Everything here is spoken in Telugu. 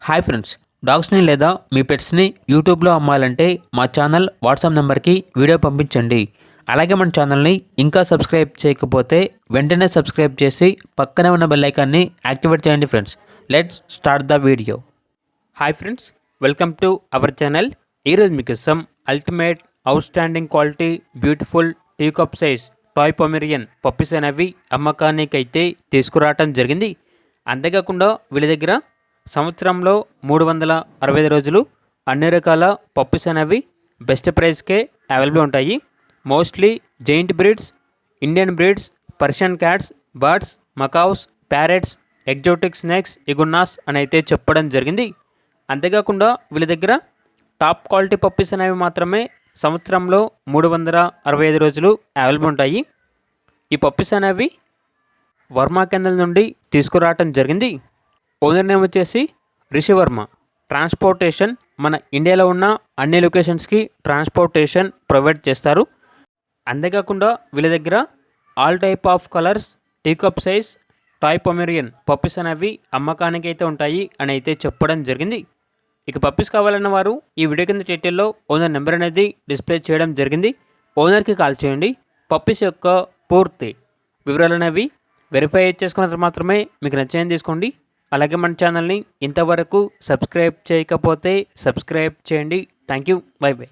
హాయ్ ఫ్రెండ్స్, డాగ్స్ని లేదా మీ పెట్స్ని యూట్యూబ్లో అమ్మాలంటే మా ఛానల్ వాట్సాప్ నెంబర్కి వీడియో పంపించండి. అలాగే మన ఛానల్ని ఇంకా సబ్స్క్రైబ్ చేయకపోతే వెంటనే సబ్స్క్రైబ్ చేసి పక్కనే ఉన్న బెల్ ఐకాన్ని యాక్టివేట్ చేయండి friends. Let's start the video. Hi friends, welcome to our channel. ఈరోజు మీకోసం ultimate outstanding quality beautiful tea cup size toy Pomeranian puppies అనేవి అమ్మకానికి అయితే తీసుకురావటం జరిగింది. అంతేకాకుండా వీళ్ళ దగ్గర సంవత్సరంలో 365 రోజులు అన్ని రకాల పప్పీస్ అనేవి బెస్ట్ ప్రైస్కే అవైలబుల్ ఉంటాయి. Mostly giant breeds, Indian breeds, Persian cats, birds, macaws, parrots, exotic snakes, iguanas అని అయితే చెప్పడం జరిగింది. అంతేకాకుండా వీళ్ళ దగ్గర టాప్ క్వాలిటీ పప్పీస్ అనేవి మాత్రమే సంవత్సరంలో 365 రోజులు అవైలబుల్ ఉంటాయి. ఈ పప్పీస్ అనేవి వర్మ కెన్నెల నుండి తీసుకురావటం జరిగింది. ఓనర్ నేమ్ వచ్చేసి రిషి వర్మ. ట్రాన్స్పోర్టేషన్ మన ఇండియాలో ఉన్న అన్ని లొకేషన్స్కి ట్రాన్స్పోర్టేషన్ ప్రొవైడ్ చేస్తారు. అంతేకాకుండా వీళ్ళ దగ్గర all type of colours tea cup size toy Pomeranian puppies అనేవి అమ్మకానికి అయితే ఉంటాయి అని అయితే చెప్పడం జరిగింది. ఇక పప్పీస్ కావాలన్న వారు ఈ వీడియో కింద టైటిల్లో ఓనర్ నెంబర్ అనేది డిస్ప్లే చేయడం జరిగింది. ఓనర్కి కాల్ చేయండి. పప్పీస్ యొక్క పూర్తి వివరాలు అనేవి వెరిఫై చేసుకున్న మాత్రమే మీకు నచ్చేది తీసుకోండి. అలాగే మన ఛానల్ని ఇంతవరకు సబ్స్క్రైబ్ చేయకపోతే సబ్స్క్రైబ్ చేయండి. Thank you. By by.